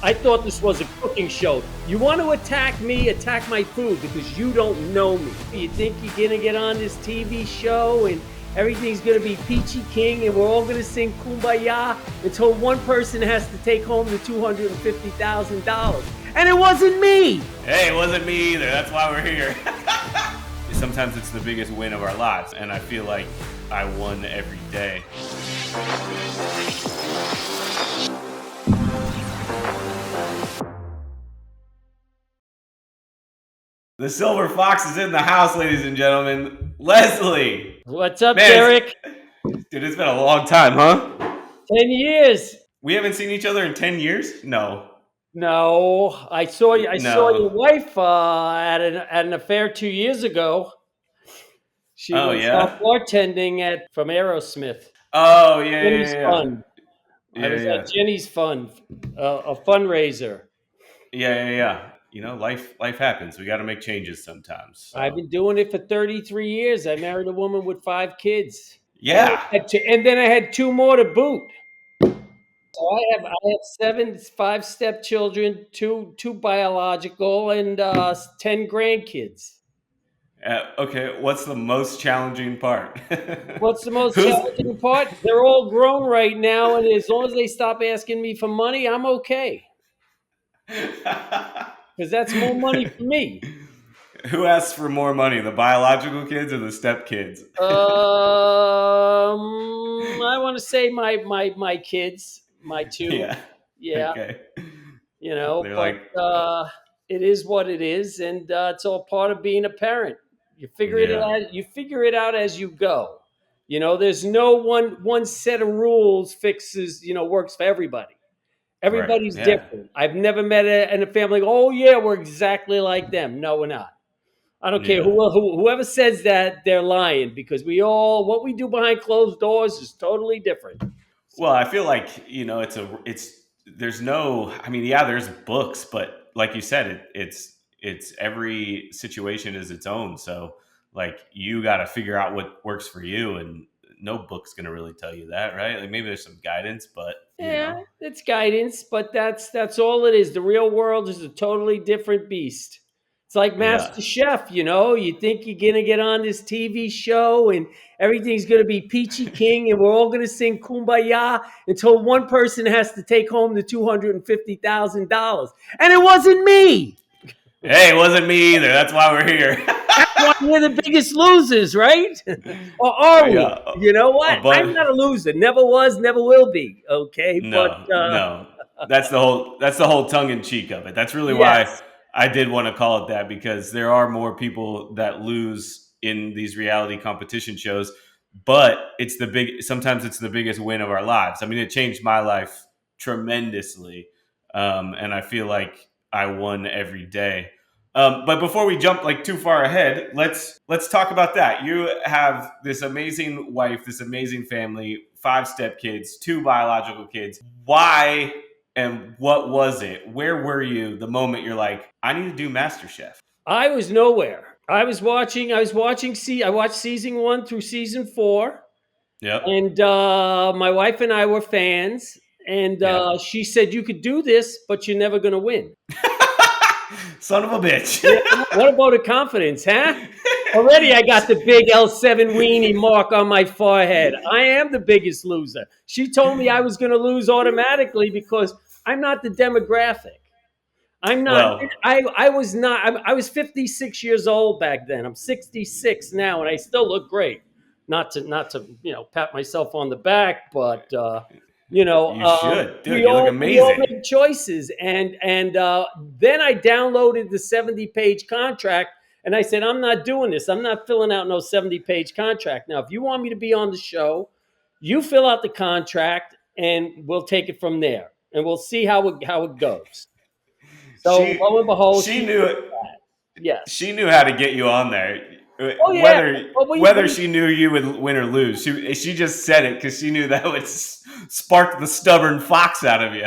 I thought this was a cooking show. You want to attack me, attack my food because you don't know me. You think you're going to get on this TV show and everything's going to be peachy king and we're all going to sing Kumbaya until one person has to take home the $250,000. And it wasn't me. Hey, it wasn't me either. That's why we're here. Sometimes it's the biggest win of our lives, and I feel like I won every day. The silver fox is in the house, ladies and gentlemen. Leslie. What's up, Derrick? Dude, it's been a long time, huh? 10 years. We haven't seen each other in 10 years? No, I saw you. I saw your wife at an affair 2 years ago. She was bartending from Aerosmith. Oh, yeah, Jenny's yeah. Fun. I was at Jenny's Fun, a fundraiser. Yeah. You know, life happens. We got to make changes sometimes. So. I've been doing it for 33 years. I married a woman with 5 kids. Yeah. And then I had 2 more to boot. So I have 7 5-step children, two biological, and 10 grandkids. Okay, what's the most challenging part? What's the most challenging part? They're all grown right now, and as long as they stop asking me for money, I'm okay. Because that's more money for me. Who asks for more money, the biological kids or the step kids? I want to say my kids, my 2. Yeah. Okay. You know, it is what it is, and it's all part of being a parent. You figure it out. You figure it out as you go. You know, there's no one set of rules fixes. Works for everybody. Everybody's different. I've never met in a family. Oh yeah, we're exactly like them. No, we're not. I don't care whoever says that, they're lying because what we do behind closed doors is totally different. Well, I feel like there's books, but like you said, it's every situation is its own. So like you got to figure out what works for you, and no book's going to really tell you that, right? Like maybe there's some guidance, but it's guidance, but that's all it is. The real world is a totally different beast. It's like MasterChef, you think you're going to get on this TV show and everything's going to be peachy king and we're all going to sing Kumbaya until one person has to take home the $250,000. And it wasn't me. Hey, it wasn't me either. That's why we're here. That's why we're the biggest losers, right? Or are we? You know what? I'm not a loser. Never was, never will be. Okay. No. That's the whole tongue in cheek of it. That's really why I did want to call it that, because there are more people that lose in these reality competition shows, but sometimes it's the biggest win of our lives. I mean, it changed my life tremendously. And I feel like I won every day. But before we jump too far ahead, let's talk about that. You have this amazing wife, this amazing family, 5 step kids, 2 biological kids. Why and what was it? Where were you the moment you're like, I need to do MasterChef? I was nowhere. I watched season 1 through season 4. Yep. And my wife and I were fans. And she said, you could do this, but you're never going to win. Son of a bitch. What about the confidence, huh? Already I got the big L7 weenie mark on my forehead. I am the biggest loser. She told me I was going to lose automatically because I'm not the demographic. I'm not. Well, I was not. I was 56 years old back then. I'm 66 now, and I still look great. Not to pat myself on the back, but you should. Dude, you look amazing. We all make choices, and then I downloaded the 70-page contract, and I said, I'm not doing this. I'm not filling out no 70-page contract. Now, if you want me to be on the show, you fill out the contract, and we'll take it from there, and we'll see how it goes. So lo and behold, she knew it. Yes, she knew how to get you on there. Oh, yeah. Whether she knew you would win or lose, she just said it because she knew that would spark the stubborn fox out of you.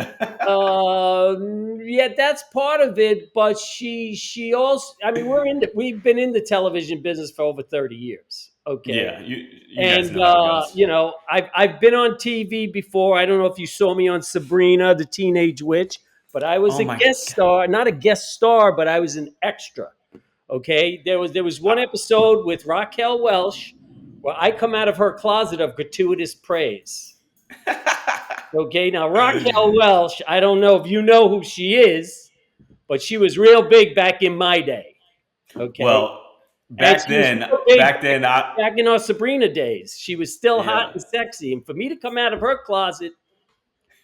Yeah, that's part of it. But she also, I mean, we've been in the television business for over 30 years. Okay. Yeah, you guys know how it goes. I've been on TV before. I don't know if you saw me on Sabrina, the Teenage Witch. but I was Oh a my guest god. star, not a guest star, but I was an extra. Okay, there was one episode with Raquel Welch where I come out of her closet of gratuitous praise. Okay, now Raquel Welch, I don't know if you know who she is, but she was real big back in my day. Okay, Well, and back she was then, real big back then, back in our Sabrina days. She was still hot yeah, and sexy, and for me to come out of her closet,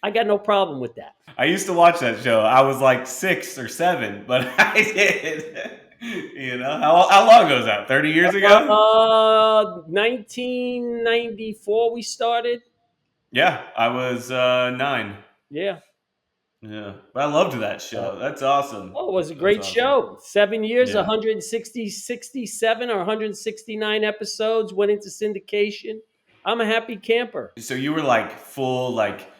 I got no problem with that. I used to watch that show. I was like 6 or 7, but I did. How long ago was that? 30 years ago? 1994 we started. Yeah, I was 9. Yeah. Yeah, but I loved that show. That's awesome. Oh, it was a That's great awesome. show. 7 years, Yeah. 167 or 169 episodes went into syndication. I'm a happy camper. So you were like full like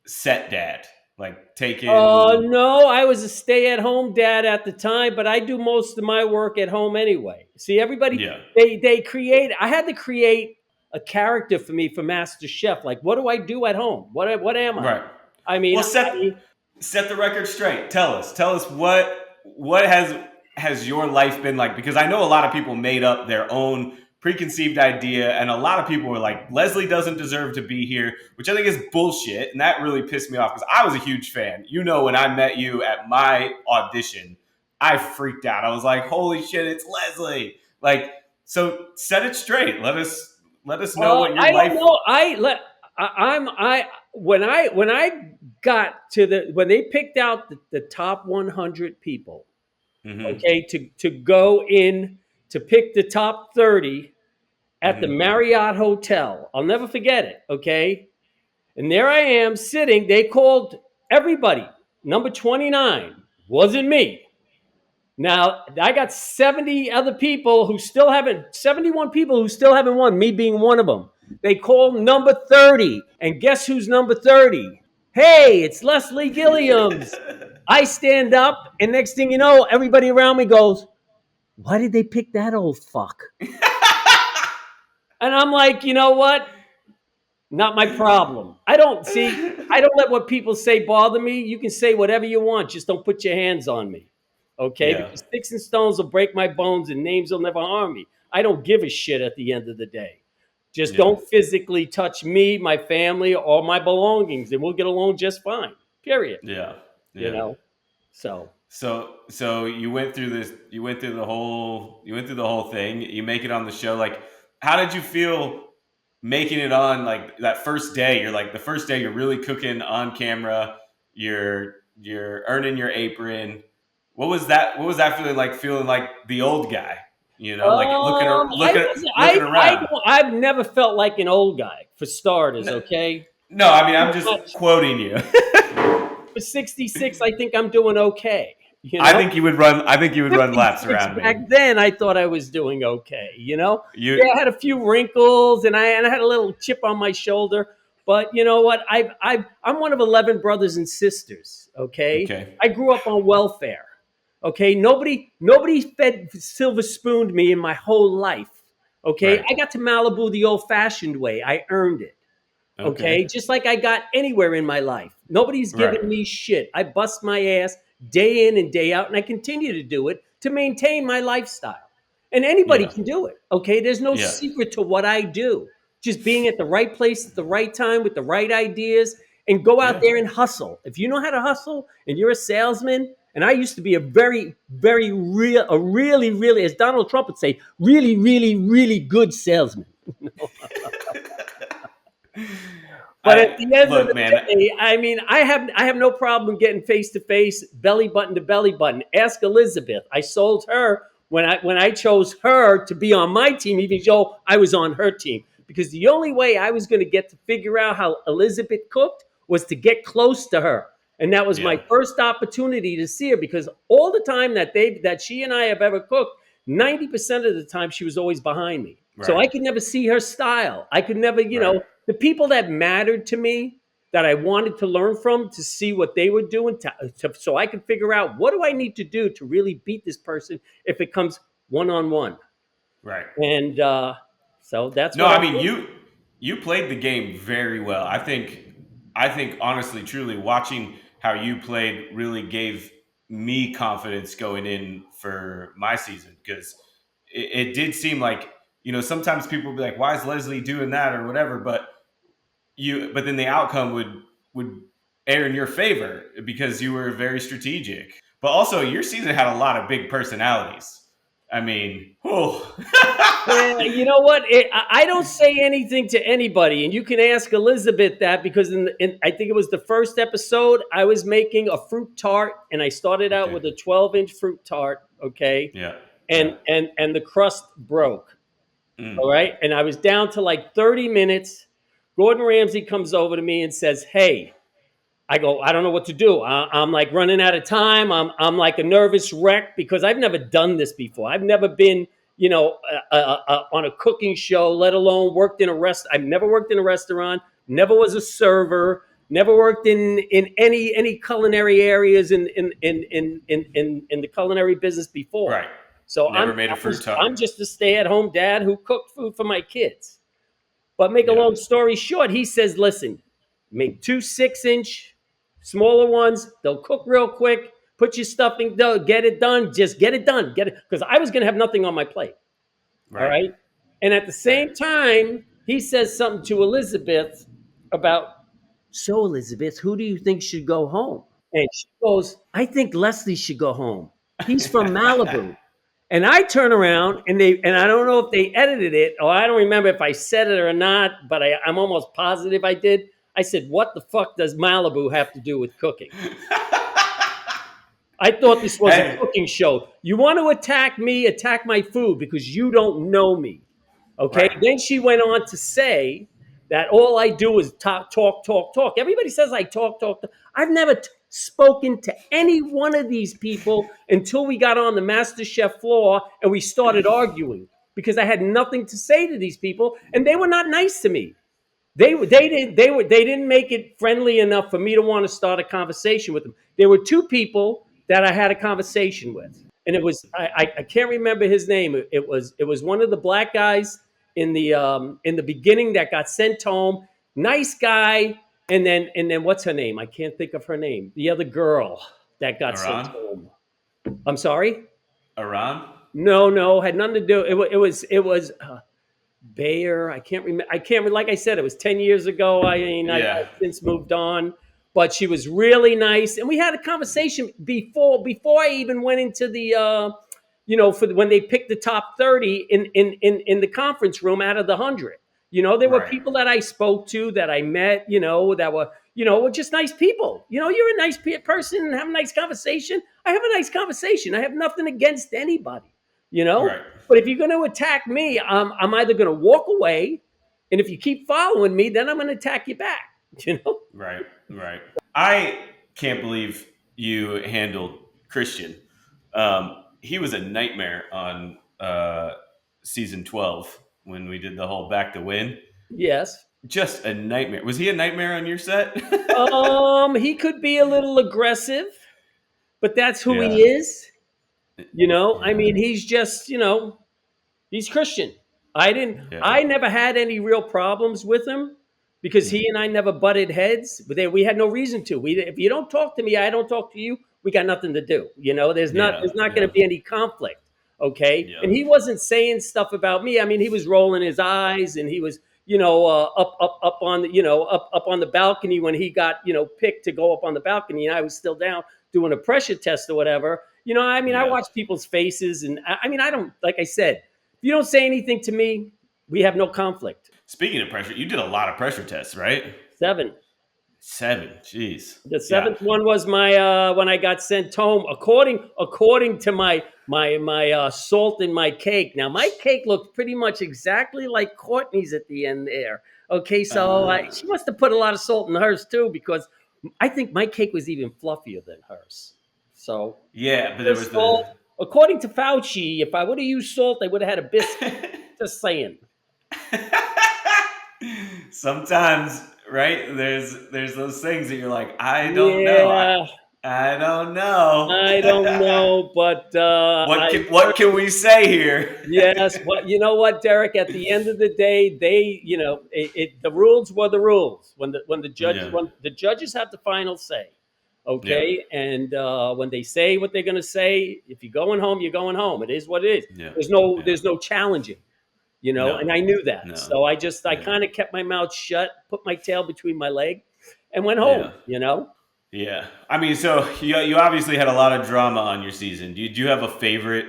set dad, like taking. No, I was a stay-at-home dad at the time, but I do most of my work at home anyway. See, everybody Yeah. they create. I had to create a character for me for MasterChef. Like, what do I do at home? What am I? Right. I mean, Well, set the record straight. Tell us what has your life been like? Because I know a lot of people made up their own preconceived idea, and a lot of people were like, Leslie doesn't deserve to be here, which I think is bullshit, and that really pissed me off because I was a huge fan. When I met you at my audition, I freaked out. I was like, holy shit, it's Leslie! Like, so set it straight. Let us know what your I don't life. know. I when I got to when they picked out the top 100 people, Mm-hmm. okay, to go in to pick the top 30 at the Mm-hmm. Marriott Hotel. I'll never forget it. Okay, and there I am sitting. They called everybody. Number 29 wasn't me. Now, I got 71 people who still haven't won, me being one of them. They call number 30. And guess who's number 30? Hey, it's Leslie Gilliams. I stand up, and next thing you know, everybody around me goes, why did they pick that old fuck? And I'm like, you know what? Not my problem. I don't let what people say bother me. You can say whatever you want, just don't put your hands on me. Okay? Yeah. Because sticks and stones will break my bones and names will never harm me. I don't give a shit at the end of the day. Just Yeah. don't physically touch me, my family, or my belongings, and we'll get along just fine. Period. Yeah. You Yeah. know? So So you went through this. You went through the whole. You went through the whole thing. You make it on the show. Like, how did you feel making it on? Like that first day. You're like the first day. You're really cooking on camera. You're earning your apron. What was that? What was that feeling like? Feeling like the old guy. Like I was looking around. I've never felt like an old guy, for starters, No, okay? no, I mean I'm just quoting you. For 66, I think I'm doing okay. You I know, think you would run. I think you would run laps 56 around back me. then, I thought I was doing okay. Yeah, You I had a few wrinkles and I had a little chip on my shoulder. But you know what? I'm one of 11 brothers and sisters. Okay, okay? I grew up on welfare. Okay, nobody fed silver spooned me in my whole life. Okay, Right. I got to Malibu the old fashioned way. I earned it. Okay, Okay. just like I got anywhere in my life. Nobody's Right. giving me shit. I bust my ass day in and day out, and I continue to do it to maintain my lifestyle. And anybody Yeah. can do it. Okay, there's no Yeah. secret to what I do. Just being at the right place at the right time with the right ideas, and go out Yeah. there and hustle. If you know how to hustle and you're a salesman, and I used to be a very, very real, a really, really, as Donald Trump would say, really, really, really good salesman. But at I the end of look, the man. day, I mean, I have no problem getting face to face, belly button to belly button. Ask Elizabeth. I sold her when I chose her to be on my team, even though I was on her team, because the only way I was going to get to figure out how Elizabeth cooked was to get close to her, and that was my Yeah. first opportunity to see her. Because all the time that she and I have ever cooked, 90% of the time she was always behind me, so Right. I could never see her style. I could never, Right. the people that mattered to me, that I wanted to learn from, to see what they were doing, so I could figure out what do I need to do to really beat this person if it comes one on one. Right. And so that's No, what I I mean did. you played the game very well. I think honestly, truly watching how you played really gave me confidence going in for my season, because it did seem like, sometimes people would be like, why is Leslie doing that or whatever, but then the outcome would err in your favor because you were very strategic. But also, your season had a lot of big personalities. I mean, oh. Yeah, you know what? I don't say anything to anybody, and you can ask Elizabeth that, because I think it was the first episode, I was making a fruit tart, and I started out Okay. with a 12-inch fruit tart, okay, Yeah. and Yeah. and the crust broke, all Mm. right, and I was down to like 30 minutes. Gordon Ramsay comes over to me and says, "Hey." I go, I don't know what to do. I'm like running out of time. I'm like a nervous wreck because I've never done this before. I've never been, on a cooking show, let alone worked in a I've never worked in a restaurant. Never was a server. Never worked in any culinary areas in the culinary business before. Right. So Never made a fruit tart. I'm just a stay-at-home dad who cooked food for my kids. But make a Yeah. long story short, he says, listen, make 2 6-inch, smaller ones. They'll cook real quick. Put your stuffing, get it done. Just get it done. Get it. Because I was going to have nothing on my plate. All Right. right. And at the Right. same time, he says something to Elizabeth about, so Elizabeth, who do you think should go home? And she goes, I think Leslie should go home. He's from Malibu. And I turn around and I don't know if they edited it, or I don't remember if I said it or not, but I'm almost positive I did. I said, what the fuck does Malibu have to do with cooking? I thought this was a Hey. cooking show. You want to attack me, attack my food because you don't know me. Okay. Right. Then she went on to say that all I do is talk, talk, talk, talk. Everybody says I talk, talk, talk. I've never spoken to any one of these people until we got on the MasterChef floor and we started arguing because I had nothing to say to these people and they were not nice to me. They didn't make it friendly enough for me to want to start a conversation with them. There were 2 people that I had a conversation with, and it was I can't remember his name. It was one of the black guys in the beginning that got sent home. Nice guy, and then what's her name? I can't think of her name. The other girl that got sent Iran. home. I'm sorry. Iran. No, had nothing to do. It was Bayer. I can't remember. Like I said, it was 10 years ago. I mean, I've Yeah. since moved on, but she was really nice, and we had a conversation before I even went into the when they picked the top 30 in the conference room out of the 100. There were Right. people that I spoke to, that I met, that were just nice people. You're a nice person and have a nice conversation. I have a nice conversation. I have nothing against anybody. You know, Right. but if you're going to attack me, I'm either going to walk away, and if you keep following me, then I'm going to attack you back. You know? Right. Right. I can't believe you handled Christian. He was a nightmare on season 12 when we did the whole back to win. Yes. Just a nightmare. Was he a nightmare on your set? He could be a little aggressive, but that's who he Yeah. is. I Yeah. mean, he's just, he's Christian. Yeah. I never had any real problems with him because he Mhm. and I never butted heads. But we had no reason to. If you don't talk to me, I don't talk to you. We got nothing to do. There's Yeah. not going Yeah. to be any conflict. Okay. Yeah. And he wasn't saying stuff about me. I mean, he was rolling his eyes and he was, up on the, up on the balcony when he got, picked to go up on the balcony. And I was still down doing a pressure test or whatever. I mean, I Yeah. watch people's faces and I mean, I don't, like I said, if you don't say anything to me, we have no conflict. Speaking of pressure, you did a lot of pressure tests, right? 7. 7. Jeez. The Yeah. 7th one was my when I got sent home. According to my salt in my cake. Now my cake looked pretty much exactly like Courtney's at the end there. Okay, so Uh, she must have put a lot of salt in hers too because I think my cake was even fluffier than hers. So yeah, but there the was the. salt, according to Fauci, if I would have used salt, I would have had a biscuit. Just saying. Sometimes, right? There's those things that you're like, I don't know. Yeah, I don't know. I don't know, but What can we say here? yes, but you know what, Derek? At the end of the day, the rules were the rules. When the Yeah. judges have the final say. Yeah. Okay, and when they say what they're going to say, if you're going home, you're going home. It is what it is. Yeah. There's no Yeah. there's no challenging, No. and I knew that. No. So I Yeah. kind of kept my mouth shut, put my tail between my leg, and went Yeah. home. Yeah. I mean, so you obviously had a lot of drama on your season. Do you have a favorite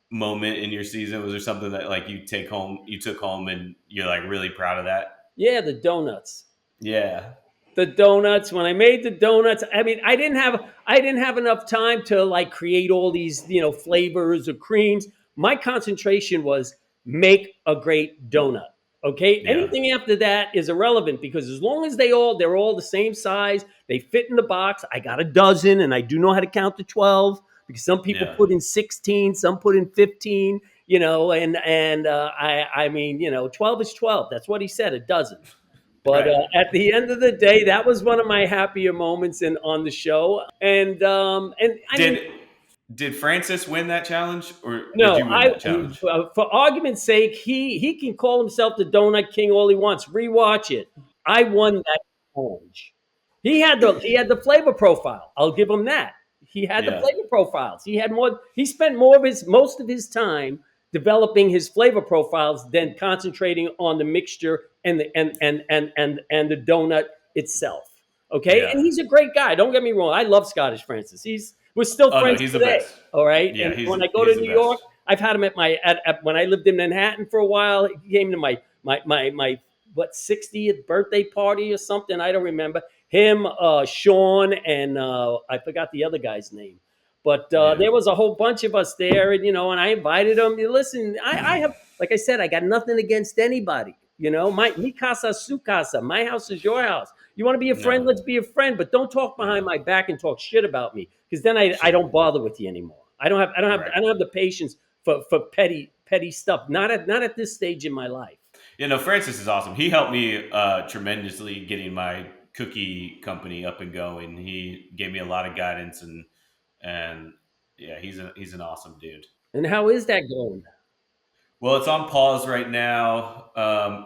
moment in your season? Was there something that like you took home, and you're like really proud of that? Yeah, the donuts. Yeah. The donuts. When I made the donuts, I mean, I didn't have enough time to like create all these flavors or creams. My concentration was make a great donut. Okay, Yeah. anything after that is irrelevant because as long as they're all the same size, they fit in the box. I got a dozen, and I do know how to count to 12 because some people Yeah. put in 16, some put in 15. I mean, 12 is 12. That's what he said, a dozen. But Right. at the end of the day, that was one of my happier moments on the show. And I mean, Did did Francis win that challenge, or did no, you win that challenge? for argument's sake, he can call himself the Donut King all he wants. Rewatch it. I won that challenge. He had the flavor profile. I'll give him that. He had the Yeah. flavor profiles. He had more. He spent most of his time developing his flavor profiles than concentrating on the mixture and the donut itself. Okay, Yeah. and he's a great guy. Don't get me wrong. I love Scottish Francis. We're still Oh no, friends he's the today. best. All right. Yeah, And he's when I go to he's the New York, best. I've had him when I lived in Manhattan for a while. He came to my what 60th birthday party or something. I don't remember. Him, Sean, and I forgot the other guy's name. But Yeah. there was a whole bunch of us there, and I invited him. Listen, I have, like I said, I got nothing against anybody. My mi casa su casa. My house is your house. You want to be a friend? No. Let's be a friend. But don't talk behind Yeah. my back and talk shit about me because then I Sure. don't bother with you anymore. Right. I don't have the patience for petty stuff. Not at this stage in my life. Francis is awesome. He helped me tremendously getting my cookie company up and going. He gave me a lot of guidance, and yeah, he's an awesome dude. And how is that going? Well, it's on pause right now.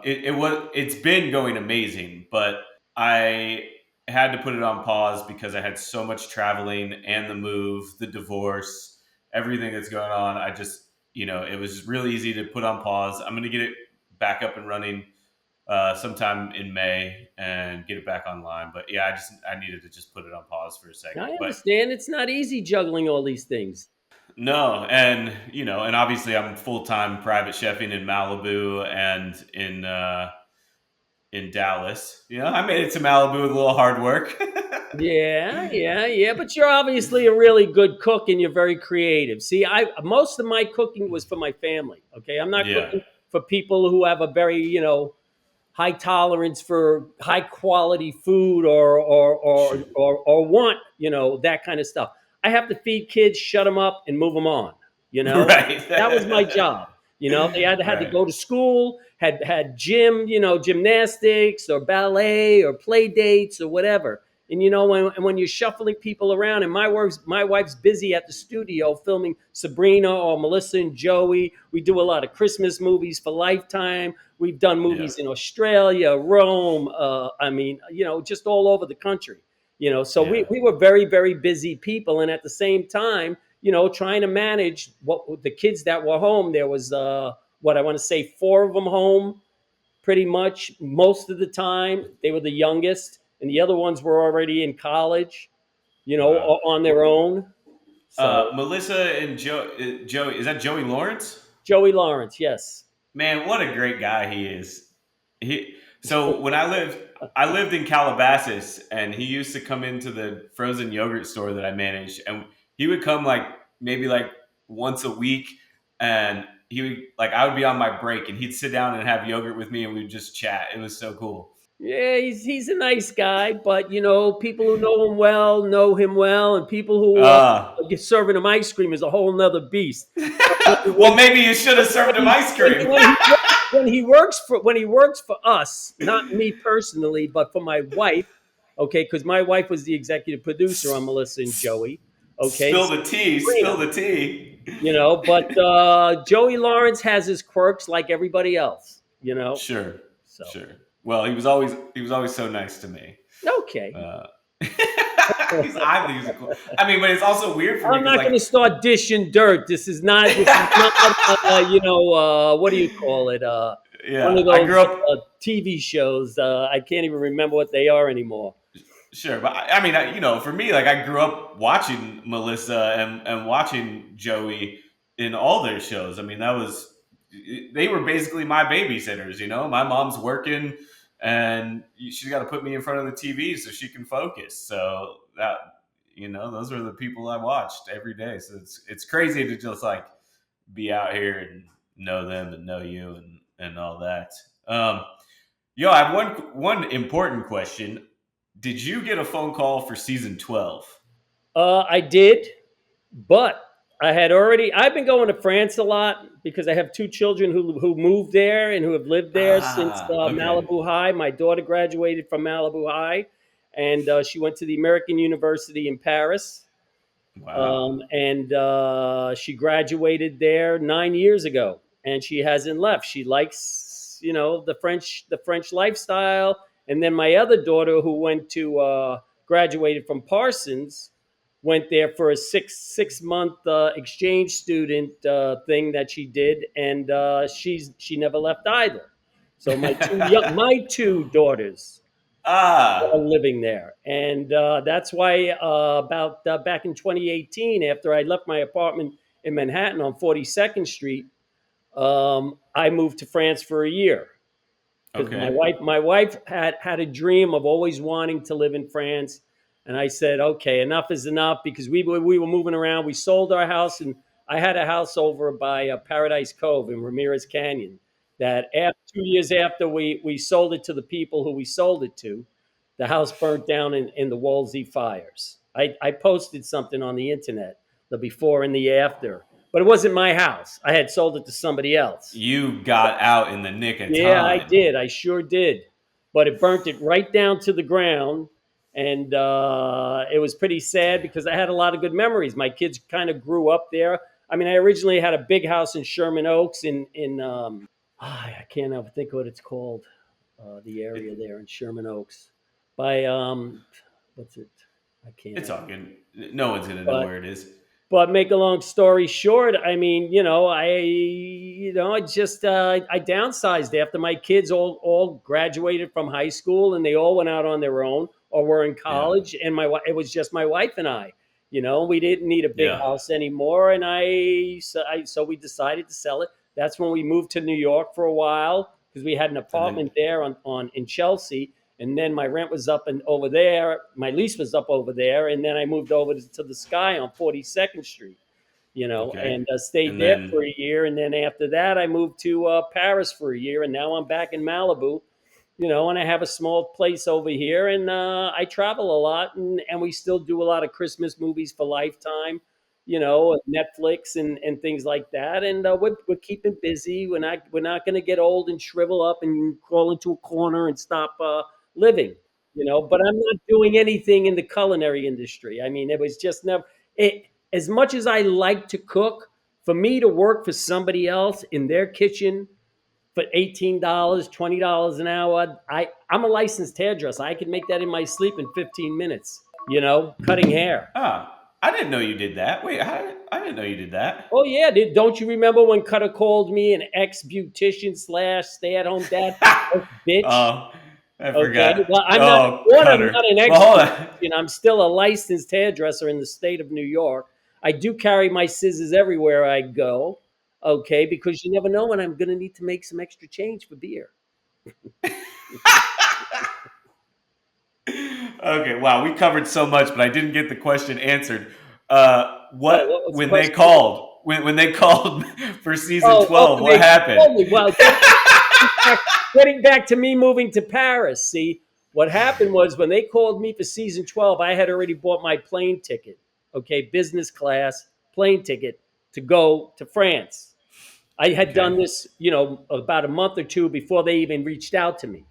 It's been going amazing, but I had to put it on pause because I had so much traveling and the move, the divorce, everything that's going on. I just it was really easy to put on pause. I'm going to get it back up and running sometime in May and get it back online. But yeah, I needed to just put it on pause for a I second. But understand it's not easy juggling all these things. no, and and obviously I'm full time private chefing in Malibu and in Dallas. I made it to Malibu with a little hard work. Yeah, yeah, yeah. But you're obviously a really good cook and you're very creative. See, I most of my cooking was for my family. Okay, I'm not Yeah, cooking for people who have a very high tolerance for high quality food sure. or want that kind of stuff. I have to feed kids, shut them up, and move them on. Right. That was my job. They had to Right. go to school, had gym, gymnastics or ballet or play dates or whatever. And when you're shuffling people around, and my wife's busy at the studio filming Sabrina or Melissa and Joey. We do a lot of Christmas movies for Lifetime. We've done Yeah. movies in Australia, Rome. I mean, just all over the country. So we Yeah. we were very very busy people, and at the same time, trying to manage what the kids that were home. There was what I want to say, four of them home pretty much most of the time. They were the youngest, and the other ones were already in college, Wow. on their own. So Melissa and Joey, is that Joey Lawrence? Joey Lawrence, yes. Man, what a great guy he is. So when I lived in Calabasas, and he used to come into the frozen yogurt store that I managed, and he would come like maybe like once a week, and he would like I would be on my break, and he'd sit down and have yogurt with me, and we'd just chat. It was so cool. Yeah, he's a nice guy, but people who know him well, and people who Uh, get serving him ice cream is a whole nother beast. well, maybe you should have served him He, ice cream. when he works for us, not me personally, but for my wife, okay, because my wife was the executive producer on Melissa and Joey, okay, Spill the tea. Spill Sabrina, the tea. but Joey Lawrence has his quirks like everybody else, Sure, so sure. Well, he was always so nice to me. okay. Uh, He's oddly musical. I mean, but it's also weird for me I'm because not going like to start dishing dirt. This is not. This is not. What do you call it? One yeah, of I those grew up. TV shows. I can't even remember what they are anymore. Sure, but I mean, for me, like I grew up watching Melissa and watching Joey in all their shows. I mean, that was they were basically my babysitters. My mom's working, and she's got to put me in front of the TV so she can focus. So that those are the people I watched every day. So it's crazy to just like be out here and know them and know you and all that. I have one important question. Did you get a phone call for season 12? I did, but I had already. I've been going to France a lot because I have two children who moved there and who have lived there since Okay. Malibu High. My daughter graduated from Malibu High, and she went to the American University in Paris. Wow. And she graduated there 9 years ago, and she hasn't left. She likes, the French lifestyle. And then my other daughter, who went to graduated from Parsons, went there for a six month exchange student thing that she did, and she never left either. So my two daughters are ah, living there. And that's why about back in 2018, after I left my apartment in Manhattan on 42nd Street, I moved to France for a year because my okay. wife my wife had a dream of always wanting to live in France, and I said, okay, enough is enough, because we were moving around. We sold our house, and I had a house over by Paradise Cove in Ramirez Canyon. That after 2 years after we sold it to the people who we sold it to, the house burnt down in the Wolsey fires. I posted something on the internet, the before and the after, but it wasn't my house. I had sold it to somebody else. You got out in the nick of Yeah, I time. did. I sure did. But it burnt it right down to the ground. And it was pretty sad because I had a lot of good memories. My kids kind of grew up there. I mean, I originally had a big house in Sherman Oaks I can't ever think what it's called, the It, area there in Sherman Oaks. By, what's it? I can't it's ever. all good. No one's gonna know But where it is. but make a long story short, I mean, I just I downsized after my kids all graduated from high school, and they all went out on their own or were in Yeah. college, and it was just my wife and I. We didn't need a big Yeah. house anymore, and so we decided to sell it. That's when we moved to New York for a while because we had an And then apartment there on in Chelsea, and then my rent was up and over there. My lease was up over there, and then I moved over to the Sky on 42nd Street. okay. And stayed And there then for a year, and then after that, I moved to Paris for a year, and now I'm back in Malibu. And I have a small place over here, and I travel a lot, and we still do a lot of Christmas movies for Lifetime, Netflix and things like that, and we're keeping busy. We're not going to get old and shrivel up and crawl into a corner and stop living. But I'm not doing anything in the culinary industry. I mean, it was just never it. As much as I like to cook, for me to work for somebody else in their kitchen for $18, $20 an hour. I'm a licensed hairdresser. I can make that in my sleep in 15 minutes, cutting hair. I didn't know you did that. Wait, I didn't know you did that. Oh, yeah. Don't you remember when Cutter called me an ex beautician slash stay at home dad? Oh, bitch. Oh, I Okay. forgot. Well, Oh, I'm Cutter. not an Well, ex hold on. beautician. I'm still a licensed hairdresser in the state of New York. I do carry my scissors everywhere I go. Okay. Because you never know when I'm going to need to make some extra change for beer. Okay, wow, we covered so much, but I didn't get the question answered. Oh, What what was the when they question? called when they called for season Oh, 12? when What they happened? told me. Well, getting back to me moving to Paris. See, what happened was when they called me for season 12, I had already bought my plane ticket. Okay, business class plane ticket to go to France. I had done Okay, this, about a month or two before they even reached out to me.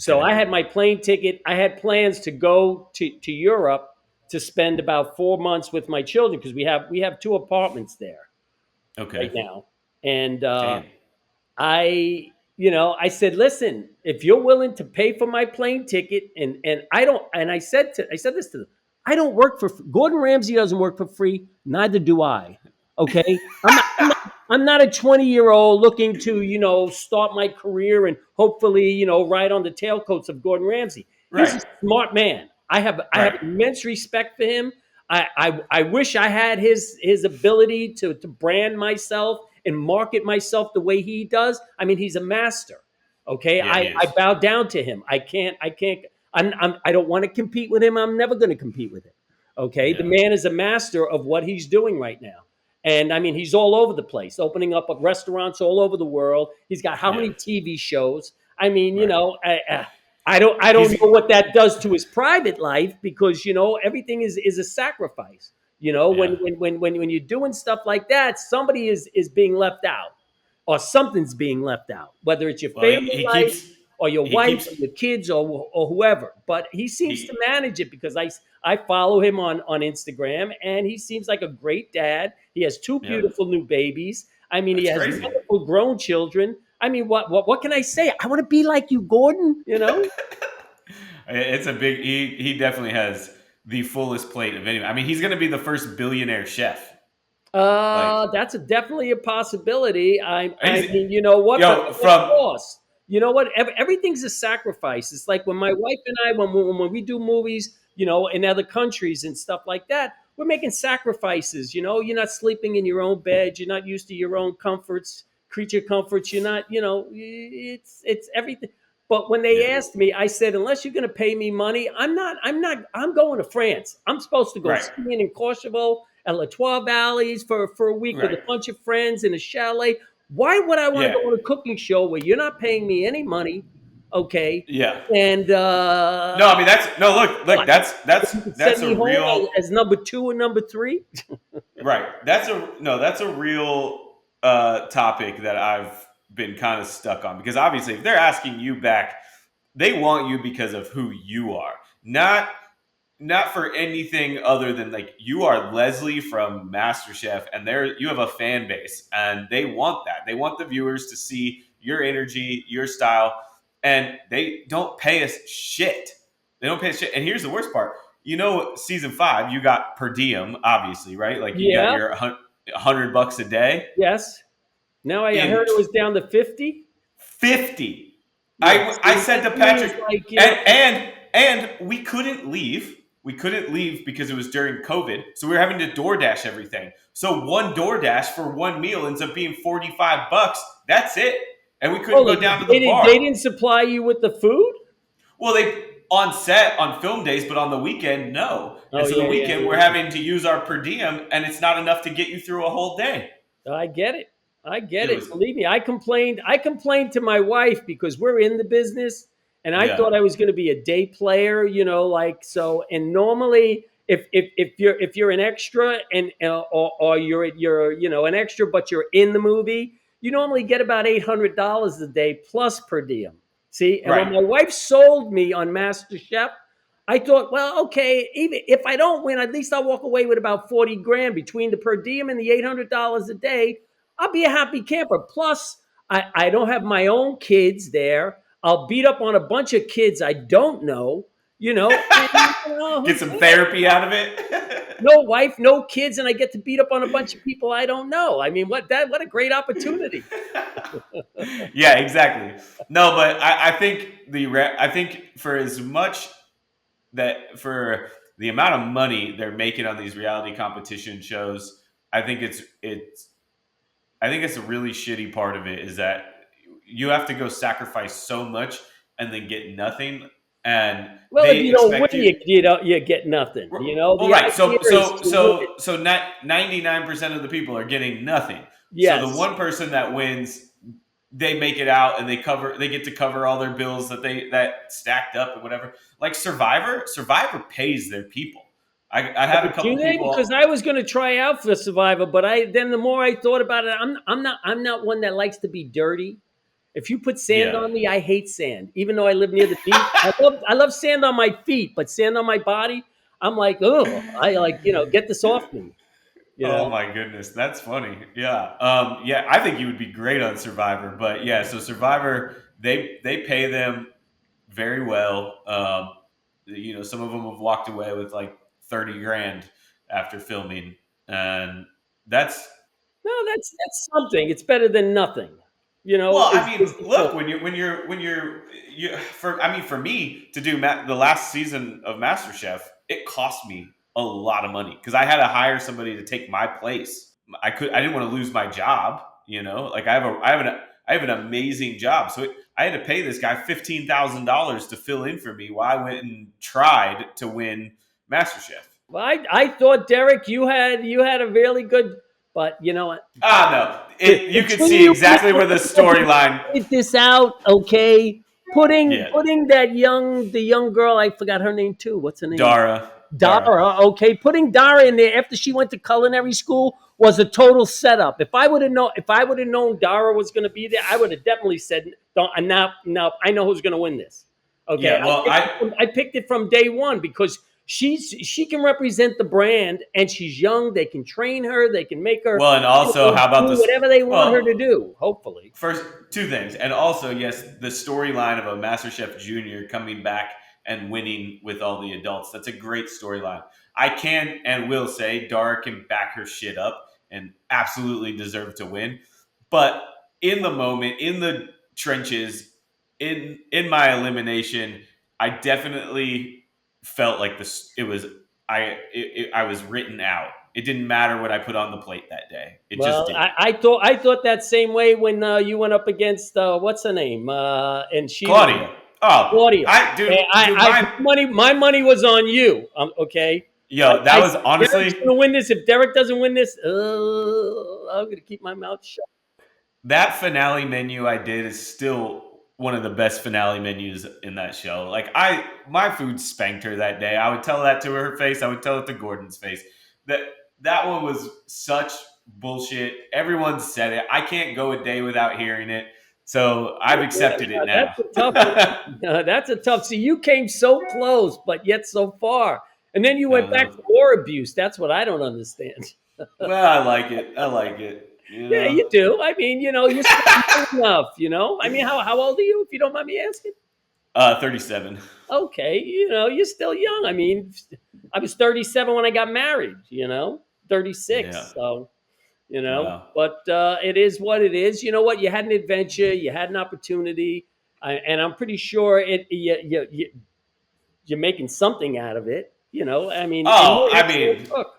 So okay, I had my plane ticket. I had plans to go to Europe to spend about 4 months with my children because we have two apartments there right okay. now, and Damn. I said, listen, if you're willing to pay for my plane ticket, and I don't, and I said this to them, I don't work for Gordon Ramsay doesn't work for free. Neither do I. Okay, I'm not a 20-year-old looking to start my career and hopefully ride on the tailcoats of Gordon Ramsay. He's a Right. smart man. I have Right. immense respect for him. I wish I had his ability to brand myself and market myself the way he does. I mean, he's a master. Okay, Yeah, he I is. bow down to him. I can't. I don't want to compete with him. I'm never going to compete with him. Okay, the Yeah. man is a master of what he's doing right now. And I mean, he's all over the place, opening up restaurants all over the world. He's got how Yeah. many TV shows? I mean, Right. I don't He's know what that does to his private life because everything is a sacrifice. When yeah. when you're doing stuff like that, somebody is being left out, or something's being left out, whether it's your Well, family he life keeps or your he wife keeps or your kids or whoever. But he seems to he manage it because I follow him on Instagram, and he seems like a great dad. He has two yeah. beautiful new babies. I mean, he That's has crazy. wonderful grown children. I mean, what can I say? I want to be like you, Gordon. It's a big. He definitely has the fullest plate of anyone. I mean, he's going to be the first billionaire chef. Like That's definitely a possibility. I he's mean, you know what? But yo at what from cost? You know what? Everything's a sacrifice. It's like when my wife and I, when we do movies, in other countries and stuff like that, we're making sacrifices. You're not sleeping in your own bed. You're not used to your own comforts, creature comforts. You're not. It's everything. But when they yeah. asked me, I said, unless you're going to pay me money, I'm not. I'm not. I'm going to France. I'm supposed to go Right. skiing in Kosovo at La Trois Valleys for a week with Right. a bunch of friends in a chalet. Why would I want to Yeah. go on a cooking show where you're not paying me any money? Okay, Yeah. and No, I mean that's no. Look. what? That's So that's you could that's send a me home real as number two or number three? right. That's a no. That's a real topic that I've been kind of stuck on because obviously, if they're asking you back, they want you because of who you are, not for anything other than like you are Leslie from MasterChef, and you have a fan base, and they want that. They want the viewers to see your energy, your style, and they don't pay us shit. They don't pay us shit. And here's the worst part. Season 5, you got per diem, obviously, right? Like you got Yeah. your $100 a day Yes. Now I in heard it was down to 50. 50. Yeah. I See, said that to to me is Patrick, like and we couldn't leave. We couldn't leave because it was during COVID. So we were having to DoorDash everything. So one DoorDash for one meal ends up being $45. That's it. And we couldn't oh, go they, down to they the didn't bar. they didn't supply you with the food. Well, they on set on film days, but on the weekend, no. Oh And so the yeah, yeah, weekend we're yeah. having to use our per diem, and it's not enough to get you through a whole day. I get it. I get It it. was Believe me, I complained. I complained to my wife because we're in the business, and I yeah, thought I was going to be a day player. Like so. And normally, if you're an extra and or you're an extra, but you're in the movie, you normally get about $800 a day plus per diem. See, and when right. my wife sold me on MasterChef, I thought, well, okay, even if I don't win, at least I'll walk away with about 40 grand between the per diem and the $800 a day. I'll be a happy camper. Plus, I don't have my own kids there. I'll beat up on a bunch of kids I don't know, and Get who some cares? therapy out of it. No wife, no kids, and I get to beat up on a bunch of people I don't know. I mean, what a great opportunity. Yeah, exactly. No, but I think for as much that for the amount of money they're making on these reality competition shows, I think it's a really shitty part of it is that you have to go sacrifice so much and then get nothing, and Well, if they you don't win, expect you. you get nothing. Well, The right. idea So is so to win. so so 99% of the people are getting nothing. So the Yes. one person that wins, they make it out and they get to cover all their bills that stacked up or whatever. Like Survivor pays their people. I had a Do couple they? Because people. I was going to try out for Survivor, but then the more I thought about it, I'm not one that likes to be dirty. If you put sand Yeah. on me, I hate sand. Even though I live near the beach, I love sand on my feet, but sand on my body, I'm like, oh, I like get this off me. You Oh know. my goodness, that's funny. Yeah. Yeah, I think you would be great on Survivor, but yeah, so Survivor, they pay them very well. Some of them have walked away with like 30 grand after filming, and that's No, that's something. It's better than nothing. well. I Is mean, the look, point. for me to do the last season of MasterChef, it cost me a lot of money because I had to hire somebody to take my place. I didn't want to lose my job. Like I have an amazing job, so I had to pay this guy $15,000 to fill in for me while I went and tried to win MasterChef. Well, I thought, Derek, you had a really good, but you know what? Ah, no, To you could see continue exactly where the storyline. this out, okay? Putting Yeah, putting the young girl, I forgot her name too. What's her name? Dara. Dara. Okay, putting Dara in there after she went to culinary school was a total setup. If I would have known Dara was going to be there, I would have definitely said, "Don't." Now I know who's going to win this. Okay, Yeah, well, I picked it from day one because she can represent the brand, and she's young. They can train her. They can make her and also, how about do this? whatever they want her to Well, do. Hopefully. first, two things, and also, yes, the storyline of a MasterChef Junior coming back and winning with all the adults. That's a great storyline. I can and will say Dara can back her shit up and absolutely deserve to win. But in the moment, in the trenches, in my elimination, I definitely felt like this. I was written out. It didn't matter what I put on the plate that day. It just Well, didn't. I thought that same way when you went up against what's her name, and she won. Claudia. Oh, Claudia. And dude, my money was on you. Okay. that I was said, Derek's honestly going to win this. If Derek doesn't win this, I'm going to keep my mouth shut. that finale menu I did is still one of the best finale menus in that show. Like my food spanked her that day. I would tell that to her face. I would tell it to Gordon's face. That that one was such bullshit. Everyone said it. I can't go a day without hearing it. So I've accepted it now. That's a tough one. That's a tough. See, you came so close, but yet so far, and then you went back Uh, to war abuse. That's what I don't understand. well, I like it. I like it. Yeah, you do. I mean, you're still young enough. I mean, how old are you, if you don't mind me asking? 37. Okay, you're still young. I mean, I was 37 when I got married. Yeah. 36. So, Wow. but it is what it is. You know what? You had an adventure. You had an opportunity, and I'm pretty sure you're making something out of it. I mean, and Oh, you're an I excellent mean, cook.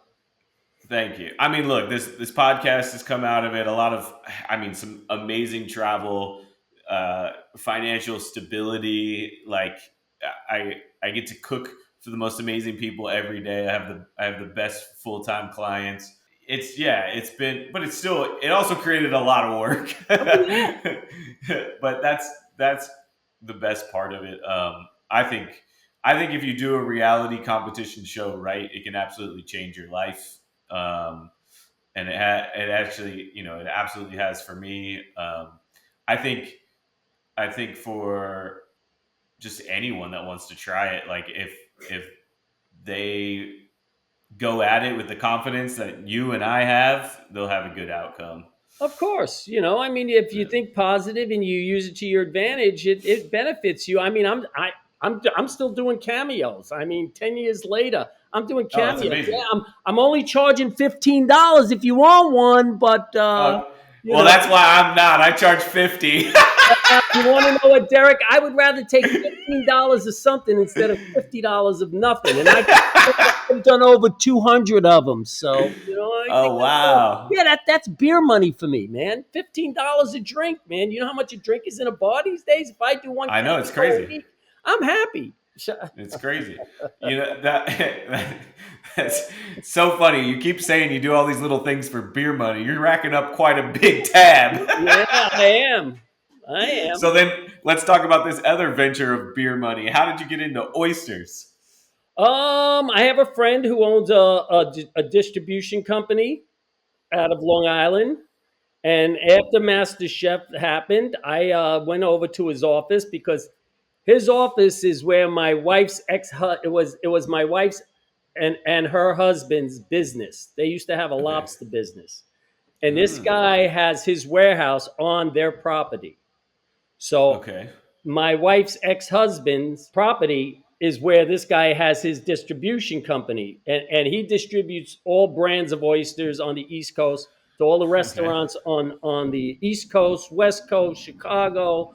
thank you. I mean, look, this podcast has come out of it. A lot of, I mean, some amazing travel, financial stability. Like, I get to cook for the most amazing people every day. I have the best full time clients. It's been, but it also created a lot of work. Oh yeah, But that's the best part of it. I think if you do a reality competition show right, it can absolutely change your life. Um, and it actually, it absolutely has for me. I think I think for just anyone that wants to try it, like if they go at it with the confidence that you and I have, they'll have a good outcome. of course. I mean, if you Yeah. think positive and you use it to your advantage, it benefits you. I mean, I'm still doing cameos. I mean, 10 years later, I'm doing Oh, that's cameos. Yeah, amazing. I'm only charging $15 if you want one, but you Well, know. that's why I'm not. I charge 50. You want to know what, Derek? I would rather take $15 of something instead of $50 of nothing. And I've done over 200 of them. So, I think Oh, wow. yeah, that's beer money for me, man. $15 a drink, man. You know how much a drink is in a bar these days? If I do one I know it's cameo a crazy. week, I'm happy. It's crazy. That's so funny. You keep saying you do all these little things for beer money. You're racking up quite a big tab. Yeah, I am. I am. So then let's talk about this other venture of beer money. How did you get into oysters? I have a friend who owns a distribution company out of Long Island. And after MasterChef happened, I went over to his office because his office is where my wife's it was my wife's and her husband's business. They used to have a Okay. lobster business, and this Mm, guy has his warehouse on their property. So okay. my wife's ex-husband's property is where this guy has his distribution company, and he distributes all brands of oysters on the East Coast to all the Okay. restaurants on the East Coast, West Coast, Chicago,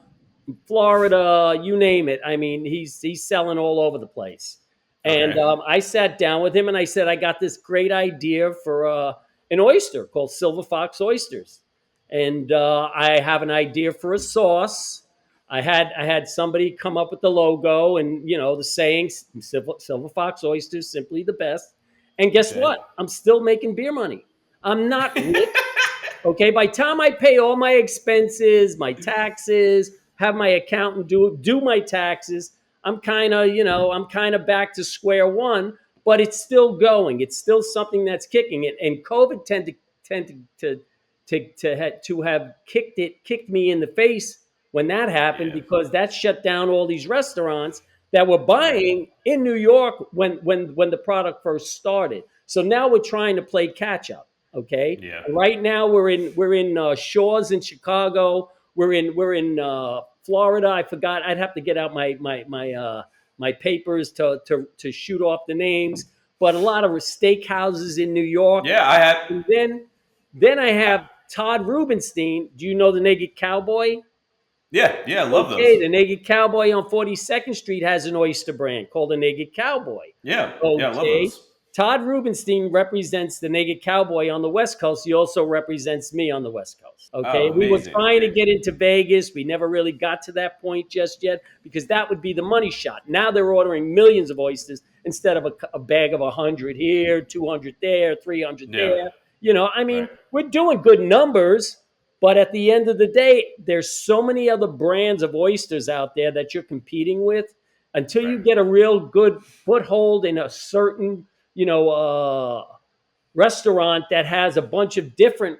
Florida, you name it. I mean, he's selling all over the place. And Okay. I sat down with him and I said, I got this great idea for an oyster called Silver Fox oysters, and I have an idea for a sauce. I had somebody come up with the logo and the saying Silver Fox oysters, simply the best. And guess Okay. what? I'm still making beer money. I'm not rich. Okay, by the time I pay all my expenses, my taxes, have my accountant do my taxes, I'm kind of back to square one. But it's still going. It's still something that's kicking it. And COVID tend to have kicked me in the face when that happened, Yeah. because that shut down all these restaurants that were Right. buying in New York when the product first started. So now we're trying to play catch up. Okay, Yeah. right now we're in Shores in Chicago. We're in Florida. I forgot. I'd have to get out my papers to shoot off the names. But a lot of steakhouses in New York. Yeah. I had. And then I I, have Todd Rubenstein. Do you know the Naked Cowboy? yeah. Yeah. I love those. Okay, the Naked Cowboy on 42nd Street has an oyster brand called the Naked Cowboy. Yeah. Yeah. I love Okay. those. Todd Rubenstein represents the Naked Cowboy on the West Coast. He also represents me on the West Coast. Okay. Oh, We were amazing. trying to get into Vegas. We never really got to that point just yet, because that would be the money shot. Now they're ordering millions of oysters instead of a bag of 100 here, 200 there, 300 Yeah. there. I mean, Right. we're doing good numbers, but at the end of the day, there's so many other brands of oysters out there that you're competing with. Until you Right. get a real good foothold in a certain, you know, uh, restaurant that has a bunch of different,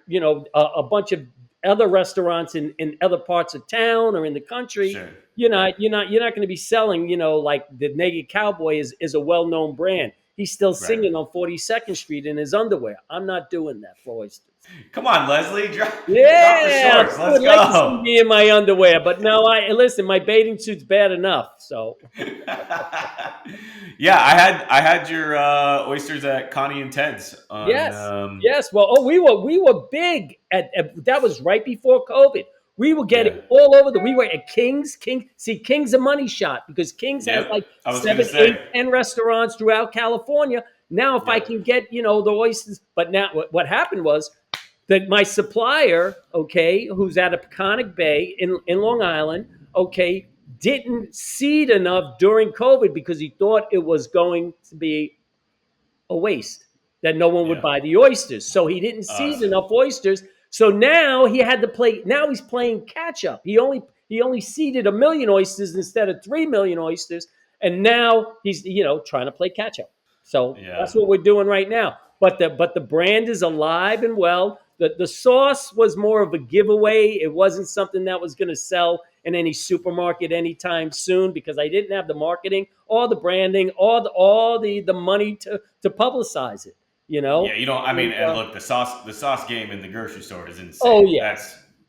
a bunch of other restaurants in other parts of town or in the country, Sure. you're Right. not you're not you're not going to be selling, like the Naked Cowboy is a well known brand. He's still Right. singing on 42nd Street in his underwear. I'm not doing that for oysters. Come on, Leslie. Drop the Yeah, shorts. I Let's would like to see go. me in my underwear, but no, I listen. My bathing suit's bad enough. So Yeah, I had your oysters at Connie and Ted's on. yes, yes. Well, we were big that was right before COVID. We were getting Yeah. all over we were at King's. See, King's a money shot, because King's has Yep. like I was gonna 7, say. 8, 10 restaurants throughout California. Now, if I Yep. can get the oysters, but now what happened was that my supplier, okay, who's at a Peconic Bay in Long Island, okay, didn't seed enough during COVID because he thought it was going to be a waste, that no one would Yeah. buy the oysters. So he didn't seed So. enough oysters. So now he had to play. Now he's playing catch up. He only seeded 1 million oysters instead of 3 million oysters, and now he's trying to play catch up. So Yeah. that's what we're doing right now. But the brand is alive and well. The sauce was more of a giveaway. It wasn't something that was going to sell in any supermarket anytime soon, because I didn't have the marketing or the branding or the money to publicize it. You Yeah. know. You don't. I mean, And, and look, the sauce game in the grocery store is oh insane. yeah.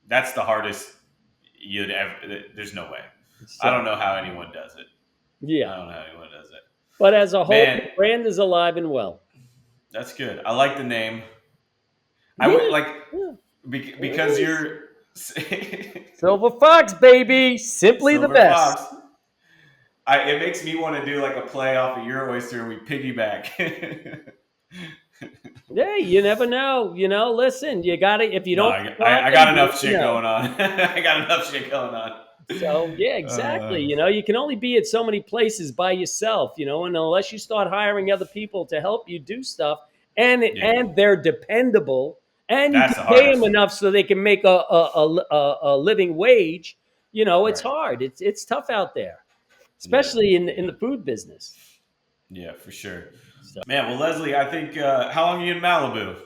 That's the hardest you'd ever. There's no way. I So don't know how anyone does it. yeah. I don't know how anyone does it. But as a whole, Man, the brand is alive and well. that's good. I like the name. I Yeah. would like Yeah. because It is. you're Silver Fox, baby, simply the Silver best. Fox. It makes me want to do like a play off of your oyster and we piggyback. Hey, you never know. Listen, you got to if you No, don't I try, got you enough never shit know. going on. I got enough shit going on. So yeah, exactly. You can only be at so many places by yourself. And unless you start hiring other people to help you do stuff, and Yeah, they're dependable, and you that's can the pay them hardest. enough so they can make a living wage. It's Right. hard. It's tough out there, Yeah. especially in Yeah. the food business. Yeah, for sure. So. Man, well, Leslie, I think how long are you in Malibu?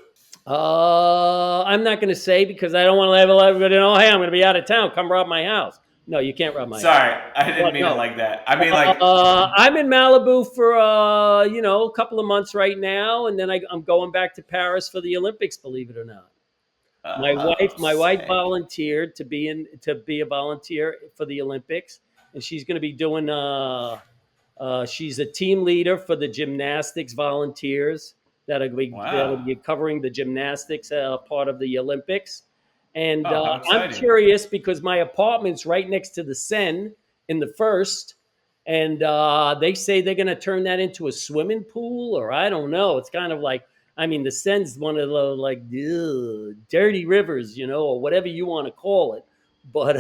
I'm not going to say, because I don't want to let everybody know. Hey, I'm going to be out of town. Come rob my house. No, you can't rob my house. Sorry, I didn't But mean it no, like that. I mean like I'm in Malibu for a couple of months right now, and then I'm going back to Paris for the Olympics. Believe it or not, my wife oh, my wife sick. volunteered to be a volunteer for the Olympics, and she's going to be doing She's a team leader for the gymnastics volunteers that'll Wow. be covering the gymnastics part of the Olympics. And Oh, how I'm exciting. curious because my apartment's right next to the Seine in the first, and they say they're going to turn that into a swimming pool, or I don't know. It's kind of like, I mean, the Seine's one of the like dirty rivers, or whatever you want to call it. But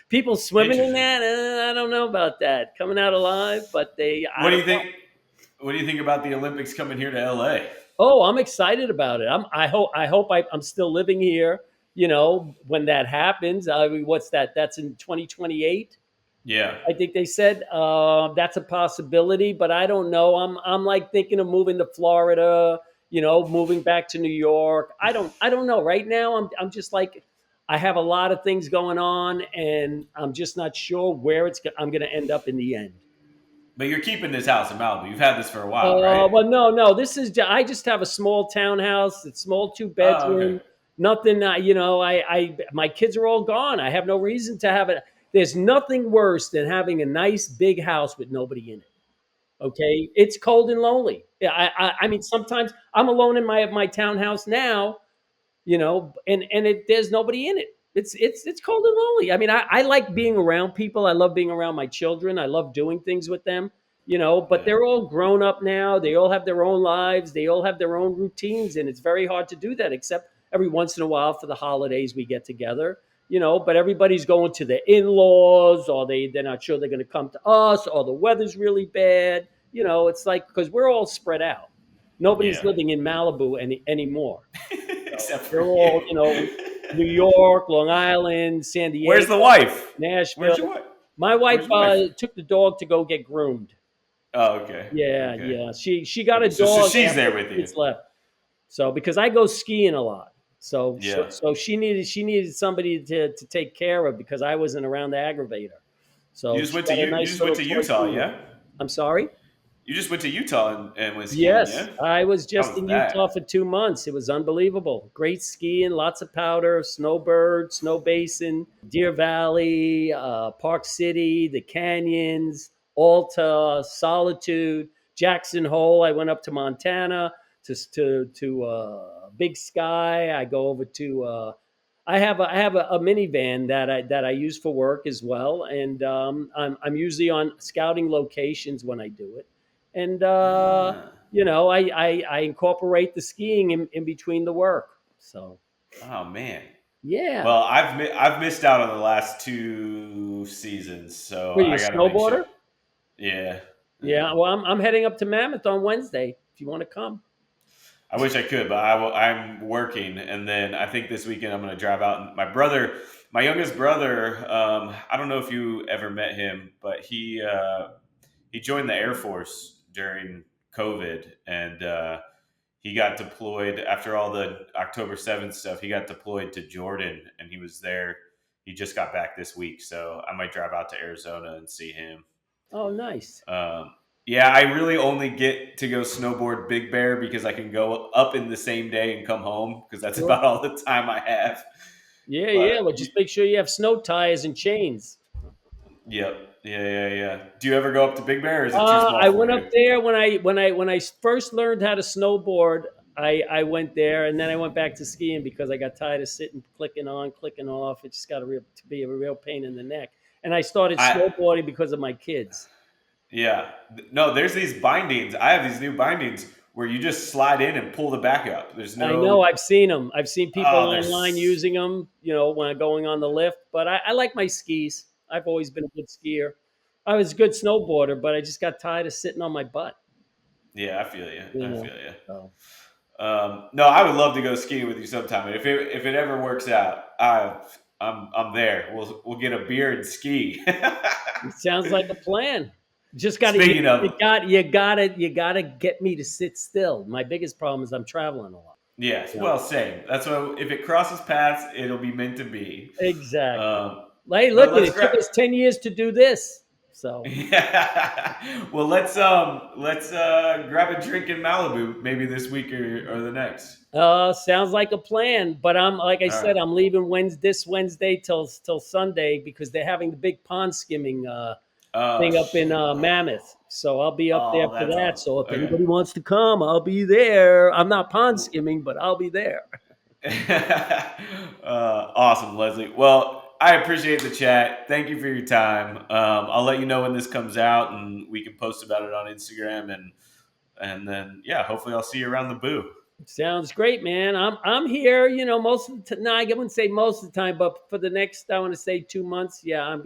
people swimming in Interesting. that, I don't know about that. Coming out alive, but I What do don't you know. think? What do you think about the Olympics coming here to LA? Oh, I'm excited about it. I'm still living here. When that happens. I mean, what's that? That's in 2028. Yeah. I think they said that's a possibility, but I don't know. I'm like thinking of moving to Florida. Moving back to New York. I don't know. Right now, I'm just like I have a lot of things going on, and I'm just not sure where I'm going to end up in the end. But you're keeping this house in Malibu. You've had this for a while, right? Well, no. I just have a small townhouse. It's small, two Oh, okay. bedroom. Nothing. My kids are all gone. I have no reason to have it. There's nothing worse than having a nice big house with nobody in it. Okay, it's cold and lonely. Yeah, I mean, sometimes I'm alone in my townhouse now, there's nobody in it. It's cold and lonely. I mean, I like being around people. I love being around my children. I love doing things with them. But Yeah. they're all grown up now. They all have their own lives. They all have their own routines, and it's very hard to do that. Except every once in a while for the holidays, we get together. But everybody's going to their in-laws, or they're not sure they're going to come to us, or the weather's really bad. It's like because we're all spread out. Nobody's Yeah. living in Malibu anymore. Except for They're all, you. New York, Long Island, San Where's Diego, the wife? Where's your Nashville. wife? My wife Where's your wife? took the dog to go get groomed. Oh, okay. Yeah, Okay. yeah. She got a Okay. So dog she's after there the with you. kids left. So because I go skiing a lot, so so, Yeah. so she needed somebody to take care of because I wasn't around to aggravate her. You So just she went to got a you nice just went little to toy Utah, poodle. yeah? I'm sorry. You just went to Utah and went skiing, Yes, yeah? I was How just was in Utah that? for 2 months. It was unbelievable. Great skiing, lots of powder, snowbird, snow basin, Deer Valley, Park City, the canyons, Alta, Solitude, Jackson Hole. I went up to Montana to Big Sky. I go over to. I have a minivan that I use for work as well, and I'm usually on scouting locations when I do it, and Ah. I incorporate the skiing in between the work. So Oh man. yeah, Well, I've missed out on the last two seasons, so were you a I got to make sure. snowboarder? Yeah. Yeah. Yeah, well, I'm heading up to Mammoth on Wednesday. If you want to come. I wish I could, but I'm working, and then I think this weekend I'm going to drive out. And my youngest brother, I don't know if you ever met him, but he joined the Air Force during COVID, and he got deployed after all the October 7th stuff. He got deployed to Jordan, and he was there. He just got back this week, so I might drive out to Arizona and see him. Oh, nice. Um, yeah, I really only get to go snowboard Big Bear because I can go up in the same day and come home because that's Sure. about all the time I have. Yeah, yeah. But Well, just make sure you have snow tires and chains. yep, yeah. Do you ever go up to Big Bear, or is it too small I for went you? up there when I first learned how to snowboard. I went there, and then I went back to skiing because I got tired of sitting, clicking on, clicking off. It just got to be a real pain in the neck. And I started I snowboarding because of my kids. Yeah, no. There's these bindings. I have these new bindings where you just slide in and pull the back up. There's I know no. I've seen them. I've seen people Oh, online there's. using them. When going on the lift. But I like my skis. I've always been a good skier. I was a good snowboarder, but I just got tired of sitting on my butt. Yeah, I feel you. You I know. feel you. So No, I would love to go skiing with you sometime. If it ever works out, I'm there. We'll get a beer and ski. it sounds like a plan. Just got to you, Speaking you of, got you got to get me to sit still. My biggest problem is I'm traveling a lot. yes, You know. well, same. That's what if it crosses paths, it'll be meant to be. Exactly. Um, Hey, but look, let's it took grab. us 10 years to do this. So Yeah. Well, let's grab a drink in Malibu maybe this week or the next. sounds like a plan. But I'm like I All said, right. I'm leaving this Wednesday till Sunday because they're having the big pond skimming thing up in Mammoth. So I'll be up there Oh, for that's that. awesome. So if Okay. anybody wants to come, I'll be there. I'm not pond skimming, but I'll be there. Awesome, Leslie. Well, I appreciate the chat. Thank you for your time. I'll let you know when this comes out, and we can post about it on Instagram, and then yeah, hopefully I'll see you around the boo. Sounds great, man. I'm here. You know, most of the time. No, I wouldn't say most of the time, but for the next, I want to say 2 months. Yeah,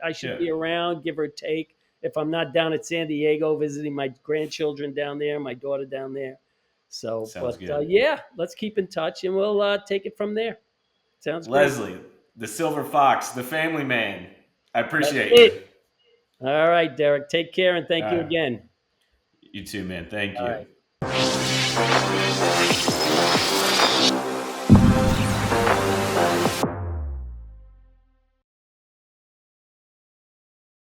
I should Yeah, be around, give or take. If I'm not down at San Diego visiting my grandchildren down there, my daughter down there. So, sounds but good. yeah, let's keep in touch, and we'll take it from there. Sounds great. Leslie, the Silver Fox, the Family Man. I That's appreciate you. it. All right, Derek. Take care, and All thank you right, again. you too, man. Thank All you. right.